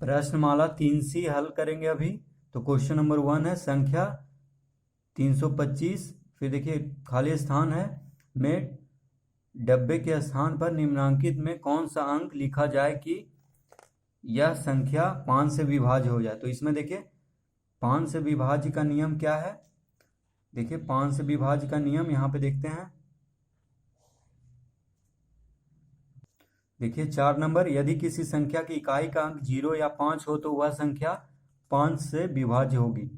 प्रश्नमाला 3C हल करेंगे अभी। तो क्वेश्चन नंबर 1 है संख्या 325। फिर देखिए खाली स्थान है में डब्बे के स्थान पर निम्नांकित में कौन सा अंक लिखा जाए कि यह संख्या 5 से विभाज्य हो जाए। तो इसमें देखिए 5 से विभाज्य का नियम क्या है। देखिए 5 से विभाज्य का नियम यहाँ पे देखते हैं। देखिए 4 नंबर, यदि किसी संख्या की इकाई का अंक 0 या 5 हो तो वह संख्या 5 से विभाज्य होगी।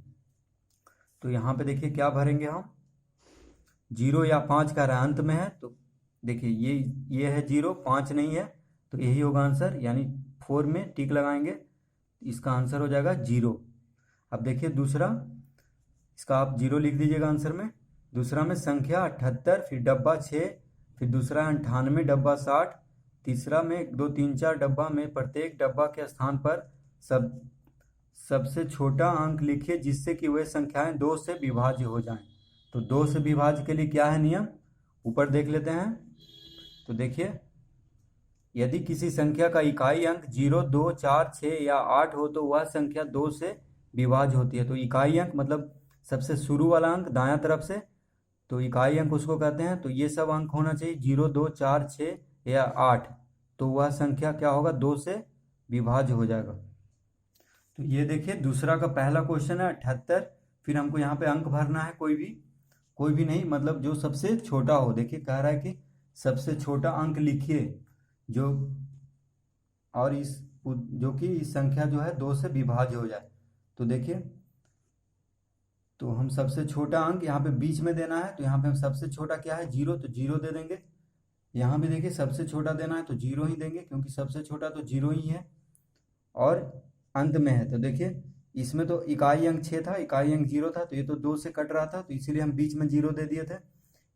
तो यहाँ पे देखिए क्या भरेंगे हम, 0 या 5 का अंत में है। तो देखिए ये है 0, 5 नहीं है, तो यही होगा आंसर, यानी 4 में टिक लगाएंगे, इसका आंसर हो जाएगा 0। अब देखिए दूसरा, इसका आप 0 लिख दीजिएगा आंसर में। दूसरा में संख्या 78, फिर डब्बा 6, फिर दूसरा 98, डब्बा 60, तीसरा में 1 2 3 4 डब्बा में प्रत्येक डब्बा के स्थान पर सबसे छोटा अंक लिखिए जिससे कि वे संख्याएं 2 से विभाज्य हो जाएं। तो 2 से विभाज्य के लिए क्या है नियम, ऊपर देख लेते हैं। तो देखिए यदि किसी संख्या का इकाई अंक 0 2 4 6 या 8 हो तो वह संख्या 2 से विभाज्य होती है। तो इकाई अंक मतलब सबसे शुरू वाला अंक दायां तरफ से, तो इकाई अंक उसको कहते हैं। तो ये सब अंक होना चाहिए 0 2 4 6 या 8, तो वह संख्या क्या होगा, 2 से विभाज्य हो जाएगा। तो ये देखिए दूसरा का पहला क्वेश्चन है 78। फिर हमको यहाँ पे अंक भरना है, कोई भी नहीं, मतलब जो सबसे छोटा हो। देखिए कह रहा है कि सबसे छोटा अंक लिखिए जो और इस जो कि इस संख्या जो है 2 से विभाज्य हो जाए। तो देखिए, तो हम सबसे छोटा अंक यहाँ पे बीच में देना है। तो यहाँ पे हम सबसे छोटा क्या है 0, तो 0 दे देंगे। यहाँ भी देखिए सबसे छोटा देना है तो 0 ही देंगे, क्योंकि सबसे छोटा तो 0 ही है और अंत में है। तो देखिए इसमें तो इकाई अंक 6 था, इकाई अंक 0 था, तो ये तो 2 से कट रहा था, तो इसीलिए हम बीच में 0 दे दिए थे।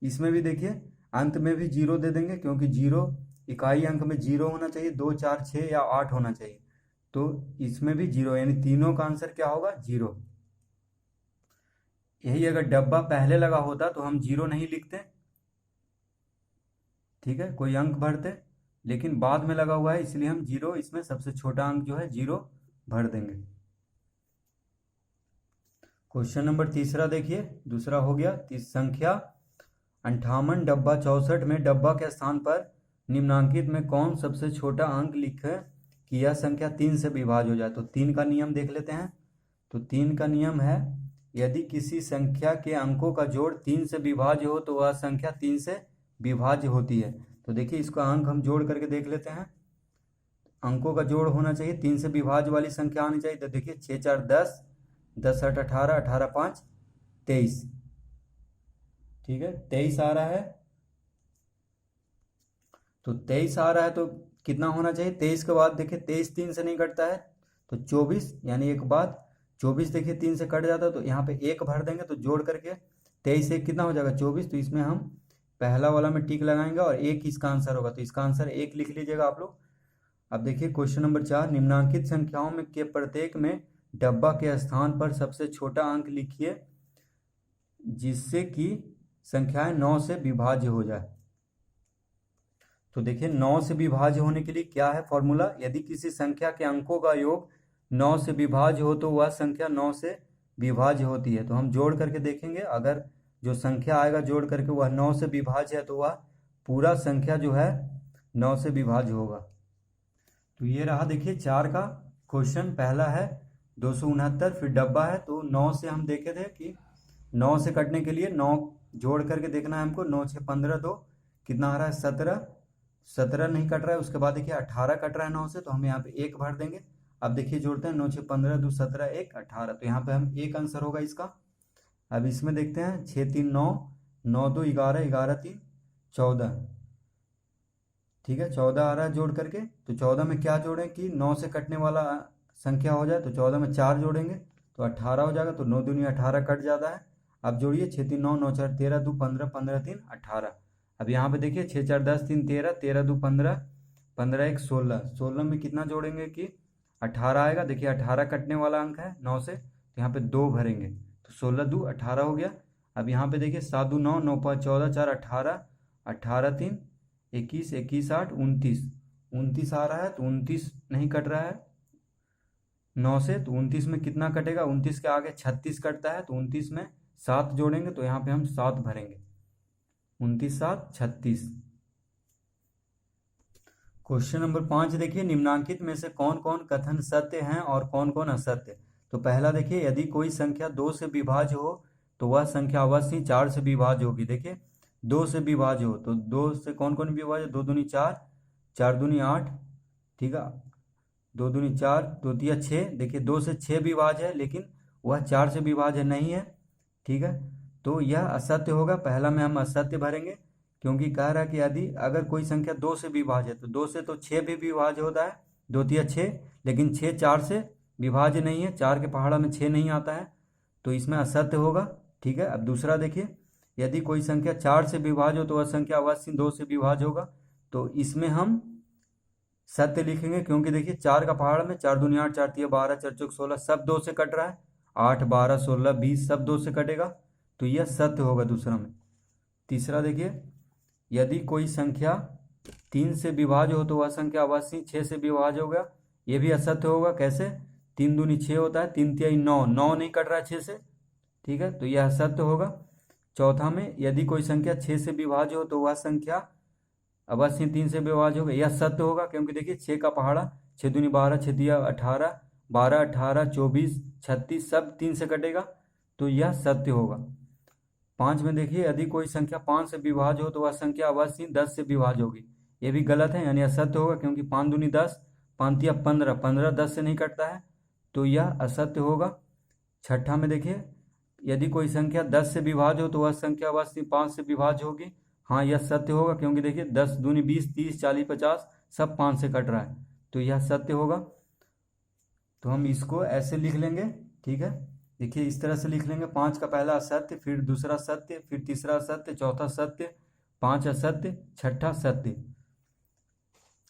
इसमें भी देखिए अंत में भी 0 दे देंगे, क्योंकि 0 इकाई अंक में 0 होना चाहिए, 2 4 6 या 8 होना चाहिए। तो इसमें भी 0, यानी तीनों का आंसर क्या होगा, 0। यही अगर डब्बा पहले लगा होता तो हम 0 नहीं लिखते, ठीक है, कोई अंक भरते, लेकिन बाद में लगा हुआ है इसलिए हम 0, इसमें सबसे छोटा अंक जो है 0 भर देंगे। क्वेश्चन नंबर तीसरा देखिए, दूसरा हो गया संख्या 58 डब्बा 64 में डब्बा के स्थान पर निम्नांकित में कौन सबसे छोटा अंक लिखे कि यह संख्या 3 से विभाज्य हो जाए। तो 3 का नियम देख लेते हैं। तो 3 का नियम है, यदि किसी संख्या के अंकों का जोड़ 3 से विभाज्य हो तो वह संख्या 3 से विभाज्य होती है। तो देखिए इसका अंक हम जोड़ करके देख लेते हैं। अंकों का जोड़ होना चाहिए, 3 से विभाज्य वाली संख्या आनी चाहिए। तो देखिए 6 4 10, 10 8 18, 18 5 23, ठीक है, 23 आ रहा है। तो 23 आ रहा है तो कितना होना चाहिए, 23 के बाद देखिए 23 3 से नहीं कटता है, तो 24, यानी एक बाद 24 देखिए 3 से कट जाता है, तो यहाँ पे 1 भर देंगे। तो जोड़ करके 23 1 कितना हो जाएगा, 24। तो इसमें हम पहला वाला में टिक लगाएंगे और 1 इसका आंसर होगा, तो इसका आंसर 1 लिख लीजिएगा आप लोग। अब देखिए क्वेश्चन नंबर 4, निम्नांकित संख्याओं में के प्रत्येक में डब्बा के स्थान पर सबसे छोटा अंक लिखिए जिससे कि संख्याएं 9 से विभाज्य हो जाए। तो देखिए 9 से विभाज्य होने के लिए क्या है फॉर्मूला, यदि किसी संख्या के अंकों का योग 9 से विभाज्य हो तो वह संख्या 9 से विभाज्य होती है। तो हम जोड़ करके देखेंगे, अगर जो संख्या आएगा जोड़ करके वह 9 से विभाज्य है तो वह पूरा संख्या जो है 9 से विभाज्य होगा। तो ये रहा देखिए 4 का क्वेश्चन। पहला है 269, फिर डब्बा है, तो 9 से हम देखे थे कि 9 से कटने के लिए 9 जोड़ करके देखना है हमको। 9 6 15, 2 कितना आ रहा है 17, 17 नहीं कट रहा है। उसके बाद देखिए 18 कट रहा है 9 से, तो हम यहाँ पे 1 भर देंगे। अब देखिए जोड़ते हैं, 9 6 15, 2 17, 1 18, तो यहाँ पे हम 1 आंसर होगा इसका। अब इसमें देखते हैं 6 3 9, 9 2 11, 11 3 14, ठीक है, 14 आ रहा है जोड़ करके। तो 14 में क्या जोड़ें कि 9 से कटने वाला संख्या हो जाए, तो 14 में 4 जोड़ेंगे तो 18 हो जाएगा। तो 9 दूनी 18 कट जाता है। अब जोड़िए 6 3 9, 9 4 13, 2 15, 15 3 18। अब यहाँ पे देखिए 6 4 10 3 13, 13 2 15, 15 1 16, 16 में कितना जोड़ेंगे कि 18 आएगा। देखिए 18 कटने वाला अंक है 9 से, तो यहाँ पे 2 भरेंगे, तो 16 2 18 हो गया। अब यहाँ पे देखिए 7 2 9, 9 5 14, 4 18, 18 3 21, 21 8 29, 29 आ रहा है, तो 29 नहीं कट रहा है। 9 से, तो 29 में कितना कटेगा, 29 के आगे 36 कटता है, तो 29 में 7 जोड़ेंगे, तो यहाँ पे हम 7 भरेंगे। 29 7 36। क्वेश्चन नंबर 5 देखिए, निम्नांकित में से कौन कौन कथन सत्य हैं और कौन कौन असत्य। तो पहला देखिए, यदि कोई संख्या 2 से विभाज्य हो तो वह संख्या अवश्य ही 4 से विभाज्य होगी। देखिए 2 से विभाज्य हो तो 2 से कौन कौन विभाज्य, 2 दूनी 4, 4 दूनी 8, ठीक है, 2 दूनी 4, 2 तिया 6। देखिए 2 से 6 विभाज्य है, लेकिन वह 4 से विभाज्य नहीं है, ठीक है, तो यह असत्य होगा। पहला में हम असत्य भरेंगे, क्योंकि कह रहा है कि यदि अगर कोई संख्या 2 से विभाज्य है तो 2 से तो 6 भी विभाज्य होता है, 2 तिया 6, लेकिन 6 4 से विभाज्य नहीं है, 4 के पहाड़ा में 6 नहीं आता है, तो इसमें असत्य होगा, ठीक है। अब दूसरा देखिए, यदि कोई संख्या 4 से विभाज्य हो तो वह संख्या अवश्य 2 से विभाज्य होगा, तो इसमें हम सत्य लिखेंगे, क्योंकि देखिए 4 का पहाड़ में 4 दूनी 8, 4 तिया 12, 4 चौक 16, सब 2 से कट रहा है, 8 12 16 20 सब 2 से कटेगा, तो यह सत्य होगा दूसरा में। तीसरा देखिए, यदि कोई संख्या 3 से विभाज्य हो तो वह संख्या अवश्य 6 से विभाज्य होगा, यह भी असत्य होगा। कैसे, 3 दूनी 6 होता है, 3 तिया 9, 9 नहीं कट रहा है 6 से, ठीक है, तो यह असत्य होगा। चौथा में, यदि कोई संख्या 6 से विभाज्य हो तो वह संख्या अवश्य 3 से विभाज्य होगा, यह सत्य होगा, क्योंकि देखिए 6 का पहाड़ा 6 दूनी 12, 6 तिया 18, 12 18 24 36 सब 3 से कटेगा, तो यह सत्य होगा। 5 में देखिए, यदि कोई संख्या 5 से विभाज्य हो तो वह संख्या अवश्य 10 से विभाज्य होगी, यह भी गलत है, यानी असत्य होगा, क्योंकि 5 दूनी 10, 5 तिया 15, 15 10 से नहीं कटता है, तो यह असत्य होगा। छठा में देखिए, यदि कोई संख्या 10 से विभाज्य हो तो वह संख्या अवश्य 5 से विभाज्य होगी, हाँ यह सत्य होगा, क्योंकि देखिए 10 दूनी 20, 30 40 50 सब 5 से कट रहा है, तो यह सत्य होगा। तो हम इसको ऐसे लिख लेंगे, ठीक है, देखिए इस तरह से लिख लेंगे, 5 का पहला असत्य, फिर दूसरा सत्य, फिर तीसरा सत्य, चौथा सत्य, 5 असत्य, छठा सत्य।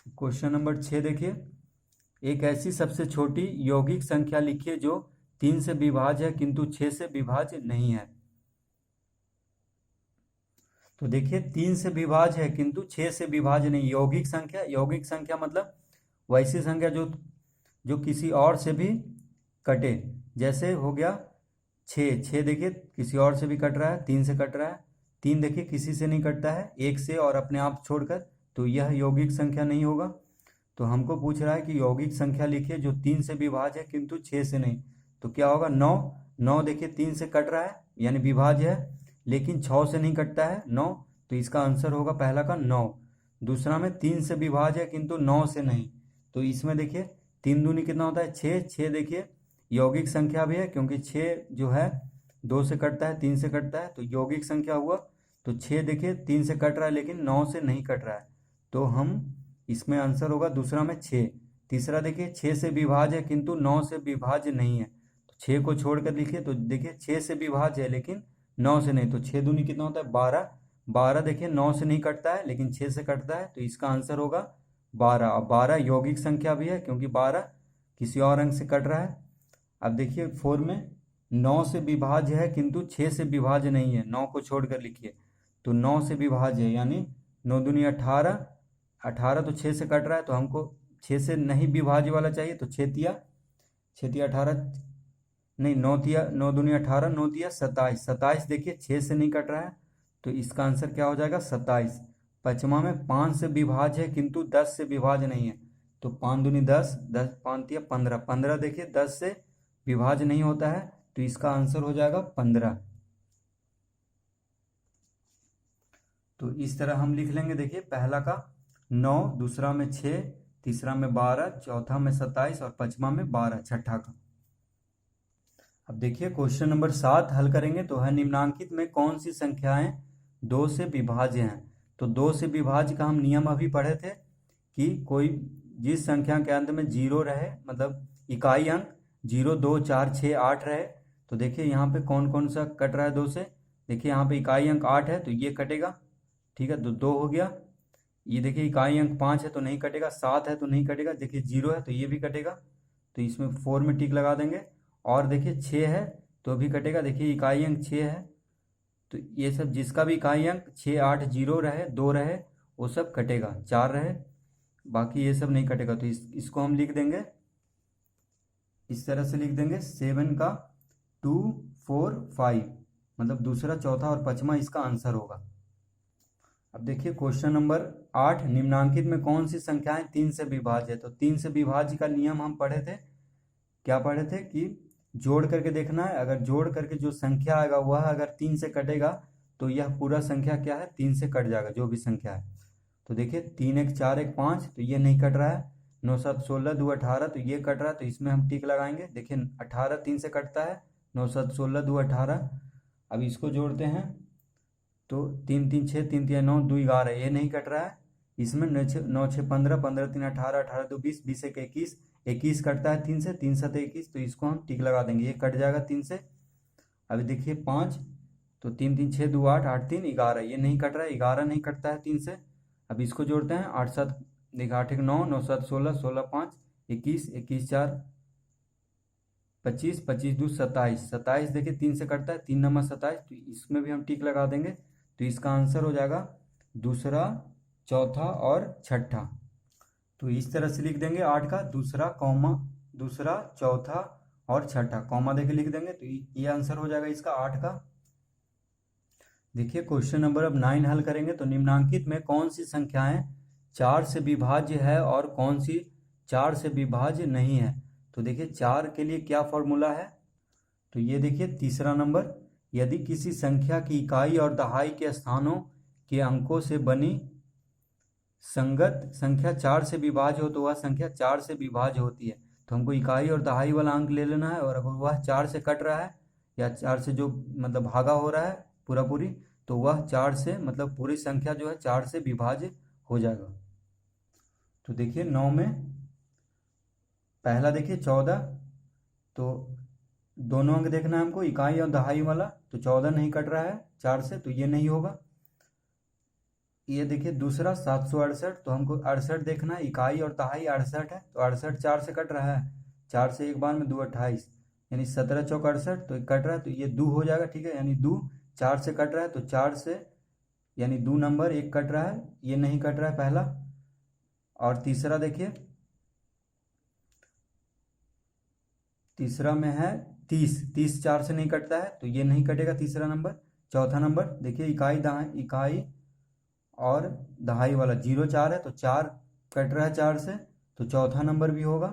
क्वेश्चन नंबर 6 देखिए, एक ऐसी सबसे छोटी यौगिक संख्या लिखिए जो 3 से विभाज्य है किंतु 6 से विभाज्य नहीं है। तो देखिए 3 से विभाज्य है किंतु 6 से विभाज्य नहीं, यौगिक संख्या, यौगिक संख्या मतलब वैसी संख्या जो किसी और से भी कटे, जैसे हो गया 6, 6 देखिए किसी और से भी कट रहा है, 3 से कट रहा है, 3 देखिए किसी से नहीं कटता है, 1 से और अपने आप छोड़कर, तो यह यौगिक संख्या नहीं होगा। तो हमको पूछ रहा है कि यौगिक संख्या लिखिए जो 3 से विभाज्य है किंतु 6 से नहीं, तो क्या होगा, 9, 9 देखिए 3 से कट रहा है यानी विभाज्य है, लेकिन 6 से नहीं कटता है 9, तो इसका आंसर होगा पहला का 9। दूसरा में 3 से विभाज्य है किंतु 9 से नहीं, तो इसमें देखिए 3 दूनी कितना होता है 6, 6 देखिए यौगिक संख्या भी है, क्योंकि 6 जो है 2 से कटता है 3 से कटता है, तो यौगिक संख्या हुआ। तो 6 देखिए 3 से कट रहा है लेकिन 9 से नहीं कट रहा है, तो हम इसमें आंसर होगा दूसरा में 6। तीसरा देखिए 6 से विभाज्य है किंतु 9 से विभाज्य नहीं है, तो 6 को छोड़कर लिखिए, तो देखिए 6 से विभाज्य है लेकिन 9 से नहीं, तो 6 दूनी कितना होता है 12, 12 देखिए 9 से नहीं कटता है लेकिन 6 से कटता है, तो इसका आंसर होगा 12। अब 12 यौगिक संख्या भी है, क्योंकि 12 किसी और अंक से कट रहा है। अब देखिए 4 में 9 से विभाज्य है किंतु 6 से विभाज्य नहीं है, 9 को छोड़कर लिखिए, तो 9 से विभाज्य है, यानी 9 दूनी 18, 18 तो 6 से कट रहा है, तो हमको 6 से नहीं विभाज्य वाला चाहिए, तो 6 तिया 18 नहीं, 9 तिया 9 दूनी 18, 9 तिया 27, 27 देखिए 6 से नहीं कट रहा है, तो इसका आंसर क्या हो जाएगा 27। पचमा में 5 से विभाज्य है किंतु 10 से विभाज्य नहीं है, तो 5 दूनी 10, 10 5 तिया 15, 15 देखिए 10 से विभाज्य नहीं होता है, तो इसका आंसर हो जाएगा 15। तो इस तरह हम लिख लेंगे, देखिए पहला का 9, दूसरा में 6, तीसरा में 12, चौथा में 27 और पचमा में 12, छठा का। अब देखिए क्वेश्चन नंबर 7 हल करेंगे, तो है निम्नांकित में कौन सी संख्याएं 2 से विभाज्य हैं। तो 2 से विभाज्य का हम नियम अभी पढ़े थे कि कोई जिस संख्या के अंत में 0 रहे, मतलब इकाई अंक 0 2 4 6 8 रहे, तो देखिए यहाँ पे कौन कौन सा कट रहा है 2 से, देखिए यहाँ पे इकाई अंक 8 है तो ये कटेगा, ठीक है, तो 2 हो गया। ये देखिए इकाई अंक 5 है तो नहीं कटेगा, 7 है तो नहीं कटेगा, देखिए 0 है तो ये भी कटेगा, तो इसमें 4 में टिक लगा देंगे। और देखिए 6 है तो भी कटेगा, देखिए इकाई अंक 6 है, तो ये सब जिसका भी इकाई अंक 6 8 0 रहे 2 रहे वो सब कटेगा, 4 रहे बाकी ये सब नहीं कटेगा, तो इसको हम लिख देंगे इस तरह से लिख देंगे 7 का 2 4 5, मतलब दूसरा, चौथा और पांचवा इसका आंसर होगा। अब देखिए क्वेश्चन नंबर 8, निम्नांकित में कौन सी संख्याएं 3 से विभाज्य है। तो 3 से विभाज्य का नियम हम पढ़े थे, क्या पढ़े थे कि जोड़ करके देखना है, अगर जोड़ करके जो संख्या आएगा वह अगर 3 से कटेगा तो यह पूरा संख्या क्या है, 3 से कट जाएगा जो भी संख्या है। तो देखिए 3 1 4 1 5, तो ये नहीं कट रहा है। 9 7 16 2 18, तो ये कट रहा है, तो इसमें हम टिक लगाएंगे। देखिए 18 3 से कटता है, 9 7 16 2 18। अब इसको जोड़ते हैं तो 3 3 6 3 3 9 2 11, ये नहीं कट रहा है। इसमें 9 6 15 15 3 18 18 2 20 20 1 21, 21 कटता है 3 से, 3 7 21, तो इसको हम टिक लगा देंगे, ये कट जाएगा 3 से। अभी देखिए 5, तो 3 3 6 2 8 8 3 11, ये नहीं कट रहा है, 11 नहीं कटता है 3 से। अब इसको जोड़ते हैं 8 7, देखिए 8 1 9 9 7 16 16 5 21 21 4 25 25 2 27 27, देखिए 3 से कटता है, 3 नंबर 27, तो इसमें भी हम टिक लगा देंगे। तो इसका आंसर हो जाएगा दूसरा, चौथा और छठा। तो इस तरह से लिख देंगे 8 का दूसरा, कॉमा दूसरा, चौथा और छठा, कॉमा देके लिख देंगे, तो ये आंसर हो जाएगा इसका 8 का। देखिए क्वेश्चन नंबर अब 9 हल करेंगे। तो निम्नांकित में कौन सी संख्याएं 4 से विभाज्य है और कौन सी 4 से विभाज्य नहीं है। तो देखिए 4 के लिए क्या फॉर्मूला है, तो ये देखिए तीसरा नंबर, यदि किसी संख्या की इकाई और दहाई के स्थानों के अंकों से बनी संगत संख्या 4 से विभाज्य हो तो वह संख्या 4 से विभाज्य होती है। तो हमको इकाई और दहाई वाला अंक ले लेना है, और अगर वह 4 से कट रहा है या 4 से जो मतलब भागा हो रहा है पूरा पूरी, तो वह 4 से मतलब पूरी संख्या जो है 4 से विभाज्य हो जाएगा। तो देखिए 9 में पहला देखिए 14, तो दोनों अंक देखना है हमको, इकाई और दहाई वाला, तो 14 नहीं कट रहा है 4 से, तो ये नहीं होगा। ये देखिए दूसरा 768, तो हमको 68 देखना है, इकाई और दहाई 68 है, तो 68 4 से कट रहा है, 4 से एक बार में 2 28, यानी 17 चौक 68, तो कट रहा है, तो ये 2 हो जाएगा, ठीक है, यानी 2 4 से कट रहा है, तो 4 से यानी 2 नंबर 1 कट रहा है, ये नहीं कट रहा है पहला। और तीसरा देखिए, तीसरा में है 30, 30 4 से नहीं कटता है, तो ये नहीं कटेगा तीसरा नंबर। चौथा नंबर देखिए इकाई और दहाई वाला 0 4 है, तो 4 कट रहा है 4 से, तो चौथा नंबर भी होगा।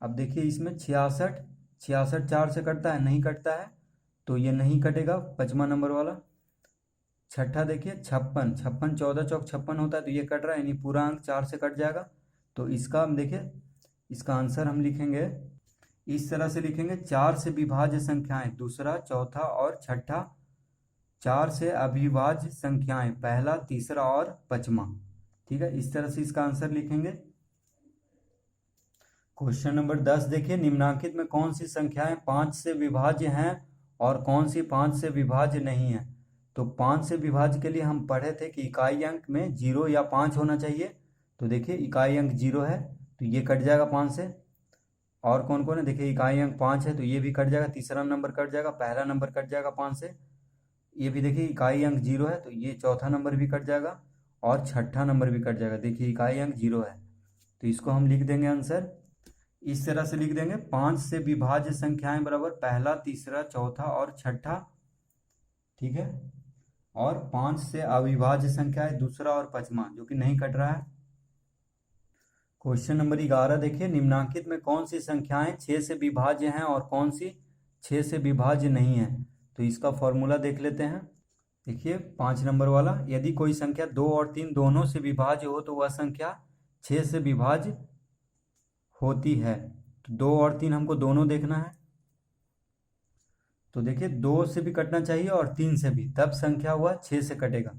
अब देखिए इसमें 66, 66 4 से कटता है, नहीं कटता है, तो ये नहीं कटेगा पांचवा नंबर वाला। छठा देखिए 56, 56 14 चौक 56 होता है, तो ये कट रहा है, यानी पूरा अंक 4 से कट जाएगा। तो इसका हम देखिए इसका आंसर हम लिखेंगे इस तरह से लिखेंगे, 4 से विभाज्य संख्याएं दूसरा, चौथा और छठा, 4 से अविभाज्य संख्याएं पहला, तीसरा और पांचवा, ठीक है, इस तरह से इसका आंसर लिखेंगे। क्वेश्चन नंबर 10 देखिए, निम्नांकित में कौन सी संख्याएं 5 से विभाज्य हैं और कौन सी 5 से विभाज्य नहीं है। तो 5 से विभाज्य के लिए हम पढ़े थे कि इकाई अंक में 0 या 5 होना चाहिए। तो देखिए इकाई अंक 0 है, तो ये कट जाएगा 5 से। और कौन कौन है, देखिए इकाई अंक 5 है, तो ये भी कट जाएगा, तीसरा नंबर कट जाएगा, पहला नंबर कट जाएगा 5 से। ये भी देखिए इकाई अंक 0 है, तो ये चौथा नंबर भी कट जाएगा और छठा नंबर भी कट जाएगा। देखिए इकाई अंक 0 है, तो इसको हम लिख देंगे आंसर इस तरह से लिख देंगे, 5 से विभाज्य संख्याएं बराबर पहला, तीसरा, चौथा और छठा, ठीक है, और 5 से अविभाज्य संख्याएं दूसरा और पांचवा, जो कि नहीं कट रहा है। क्वेश्चन नंबर 11 देखिए, निम्नांकित में कौन सी संख्याएं 6 से विभाज्य हैं और कौन सी 6 से विभाज्य नहीं है। तो इसका फॉर्मूला देख लेते हैं। देखिए 5 नंबर वाला, यदि कोई संख्या 2 और 3 दोनों से विभाज्य हो तो वह संख्या 6 से विभाज्य होती है। तो 2 और 3 हमको दोनों देखना है, तो देखिए 2 से भी कटना चाहिए और 3 से भी, तब संख्या हुआ 6 से कटेगा।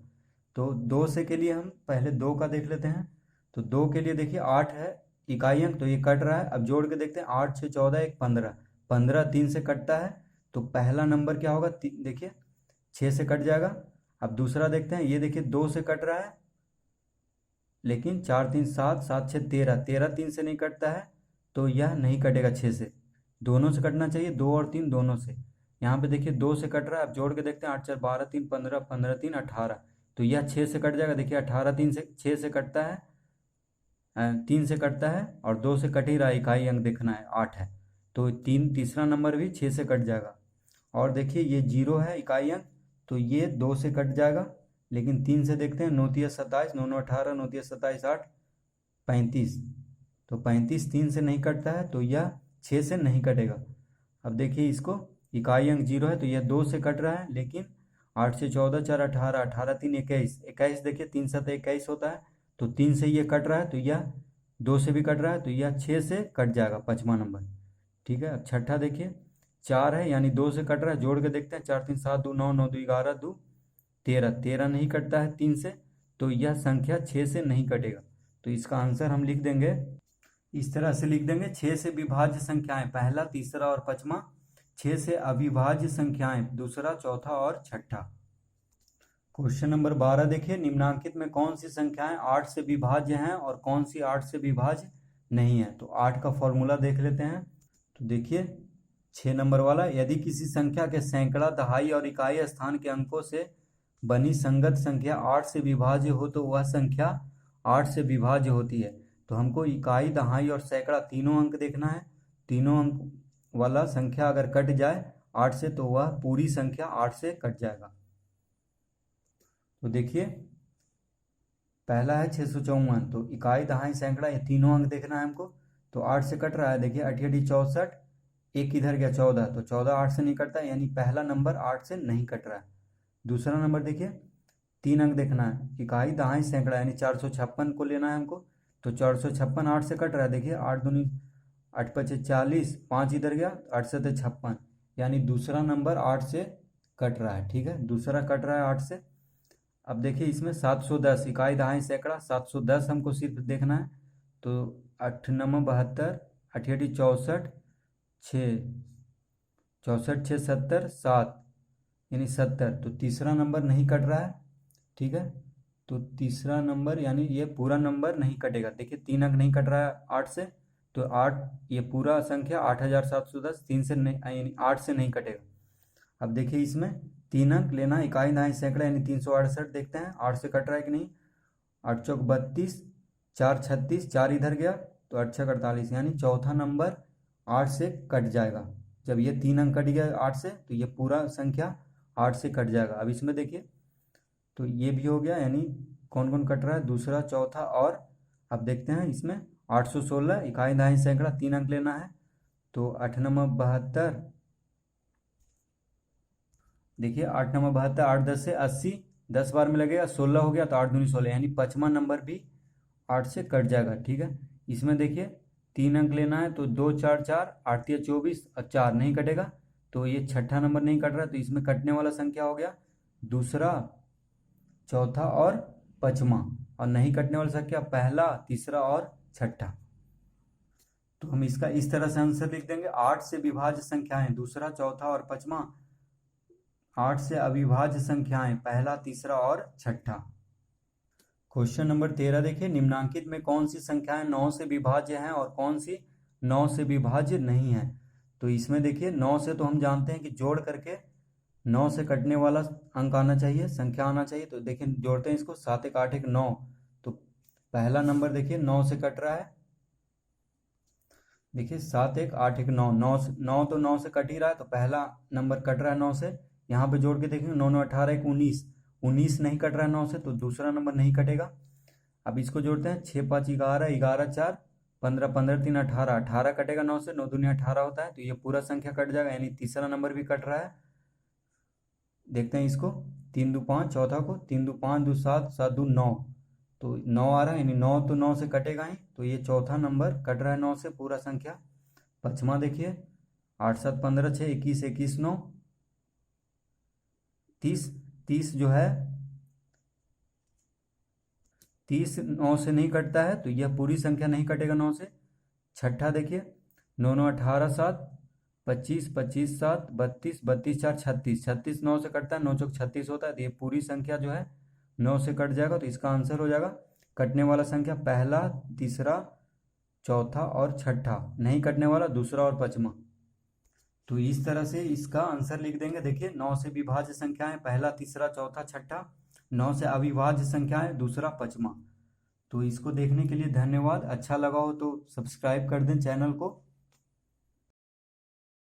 तो 2 से के लिए हम पहले 2 का देख लेते हैं। तो 2 के लिए देखिए 8 है इकाई अंक, तो ये कट रहा है। अब जोड़ के देखते हैं, 8 6 14 1 15, 15 3 से कटता है, तो पहला नंबर क्या होगा, देखिए 6 से कट जाएगा। अब दूसरा देखते हैं, ये देखिए 2 से कट रहा है, लेकिन 4 3 7 7 6 13, 13 3 से नहीं कटता है, तो यह नहीं कटेगा 6 से। दोनों से कटना चाहिए, 2 और 3 दोनों से। यहाँ पे देखिए 2 से कट रहा है, अब जोड़ के देखते हैं, 8 4 12 3 15, 15 3 18, तो यह 6 से कट जाएगा। देखिए 18 3 से 6 से कटता है, 3 से कटता है और 2 से कट ही रहा है, इकाई अंक देखना है 8 है, तो तीसरा नंबर भी 6 से कट जाएगा। और देखिए ये 0 है इकाई अंक, तो ये 2 से कट जाएगा। लेकिन 3 से देखते हैं, 9 तिया 27, 9 9 18, 9 तिया 27 8, 35। तो 35 3 से नहीं कटता है, तो यह 6 से नहीं कटेगा। अब देखिए इसको, इकाई अंक 0 है तो यह 2 से कट रहा है, लेकिन 8 से 14 4 18, 18 3 21, 21 देखिए 3 7 21 होता है, तो 3 से ये कट रहा है, तो यह 2 से भी कट रहा है, तो यह 6 से कट जाएगा, 5वां नंबर। ठीक है। अब छठा देखिए 4 है, यानी 2 से कट रहा है, जोड़ के देखते हैं, 4 3 7 2 9 9 2 11 2 13, 13 नहीं कटता है 3 से, तो यह संख्या 6 से नहीं कटेगा। तो इसका आंसर हम लिख देंगे, इस तरह से लिख देंगे, 6 से विभाज्य संख्याएं पहला, तीसरा और 5वां, 6 से अविभाज्य संख्याएं दूसरा, चौथा और छठा। क्वेश्चन नंबर 12 देखिए, निम्नांकित में कौन सी संख्याएं 8 से विभाज्य हैं और कौन सी 8 से विभाज्य नहीं है। तो 8 का फॉर्मूला देख लेते हैं। तो देखिए 6 नंबर वाला, यदि किसी संख्या के सैकड़ा, दहाई और इकाई स्थान के अंकों से बनी संगत संख्या 8 से विभाज्य हो तो वह संख्या 8 से विभाज्य होती है। तो हमको इकाई, दहाई और सैकड़ा तीनों अंक देखना है। तीनों अंक वाला संख्या अगर कट जाए 8 से, तो वह पूरी संख्या 8 से कट जाएगा। तो देखिए पहला है 654, तो इकाई, दहाई, सैकड़ा ये तीनों अंक देखना है हमको। तो 8 से कट रहा है, देखिए 8 8 64, एक इधर गया 14, तो 14 8 से नहीं कटता, यानी पहला नंबर 8 से नहीं कट रहा है। दूसरा नंबर देखिए 3 अंक देखना है, इकाई, दहाई, सैकड़ा, यानी 456 को लेना है हमको। तो 456 8 से कट रहा है, देखिए 8 दूनी 8 5 40, 5 इधर गया, 8 से 56, यानी दूसरा नंबर 8 से कट रहा है। ठीक है, दूसरा कट रहा है 8 से। अब देखिए इसमें 710, इकाई, दहाई, सैकड़ा 710 हमको सिर्फ देखना है। तो 8 9 72, 8 8 64, 6 64 6 70 7, यानी 70। तो तीसरा नंबर नहीं कट रहा है। ठीक है, तो तीसरा नंबर यानी ये पूरा नंबर नहीं कटेगा। देखिए 3 अंक नहीं कट रहा है 8 से, तो 8 ये पूरा संख्या 8710 3 से नहीं, यानी 8 से नहीं कटेगा। अब देखिए इसमें 3 अंक लेना है, इकाई, दहाई, सैकड़ा, यानी 368 देखते हैं 8 से कट रहा है कि नहीं। 8 चौक 32, 4 36, 4 इधर गया, तो 8 छक 48, यानी चौथा नंबर 8 से कट जाएगा। जब ये 3 अंक कट गया 8 से, तो ये पूरा संख्या 8 से कट जाएगा। अब इसमें देखिए, तो ये भी हो गया, यानी कौन कौन कट रहा है, दूसरा, चौथा और। अब देखते हैं इसमें 816, इकाई, दहाई, सैकड़ा 3 अंक लेना है। तो 8 9 72, देखिए 8 9 72, 8 10 से 80, 10 बार में लगेगा, 16 हो गया, तो 8 दूनी 16, यानी 5वां नंबर भी 8 से कट जाएगा। ठीक है, इसमें देखिए 3 अंक लेना है, तो 2 4 4, 8 तिया 24 और 4 नहीं कटेगा, तो ये छठा नंबर नहीं कट रहा, तो इसमें कटने वाला संख्या हो गया दूसरा, चौथा और 5वां, और नहीं कटने वाला संख्या पहला, तीसरा और छठा। तो हम इसका इस तरह से आंसर लिख देंगे, 8 से विभाज्य संख्याएं दूसरा, चौथा और 5वां, 8 से अविभाज्य संख्याएं पहला, तीसरा और छठा। क्वेश्चन नंबर 13 देखिए, निम्नांकित में कौन सी संख्याएं 9 से विभाज्य हैं और कौन सी 9 से विभाज्य नहीं है। तो इसमें देखिए 9 से तो हम जानते हैं कि जोड़ करके 9 से कटने वाला अंक आना चाहिए, संख्या आना चाहिए। तो देखिए जोड़ते हैं इसको, 7 1 8 1 9, तो पहला नंबर देखिए 9 से कट रहा है। देखिए 7 1 8 1 9, 9 तो 9 से कट ही रहा है, तो पहला नंबर कट रहा है 9 से। यहाँ पे जोड़ के देखेंगे 9 9 18 1 19, 19 नहीं कट रहा है 9 से, तो दूसरा नंबर नहीं कटेगा। अब इसको जोड़ते हैं, 6 5 11, 11 4 15, 15 3 18, 18 कटेगा 9 से, 9 दूनी 18 होता है, तो ये पूरा संख्या कट जाएगा, यानी तीसरा नंबर भी कट रहा है। देखते हैं इसको, 3 2 5, चौथा को 3 2 5 2 7 7 2 9, तो 9 आ रहा है, यानी 9 तो 9 से कटेगा ही, तो ये चौथा नंबर कट रहा है 9 से, पूरा संख्या। 5वां देखिए 8 7 15 6 21 21 9 30, 30 जो है 30 9 से नहीं कटता है, तो यह पूरी संख्या नहीं कटेगा 9 से। छठा देखिए 9 9 18 7, 25 25 7 32 32 4 36, 36 9 से कटता है, 9 चौक 36 होता है, तो ये पूरी संख्या जो है 9 से कट जाएगा। तो इसका आंसर हो जाएगा कटने वाला संख्या पहला, तीसरा, चौथा और छठा, नहीं कटने वाला दूसरा और 5वां। तो इस तरह से इसका आंसर लिख देंगे। देखिए 9 से विभाज्य संख्याएं पहला, तीसरा, चौथा, छठा, 9 से अविभाज्य संख्याएं दूसरा, 5वां। तो इसको देखने के लिए धन्यवाद। अच्छा लगा हो तो सब्सक्राइब कर दें चैनल को।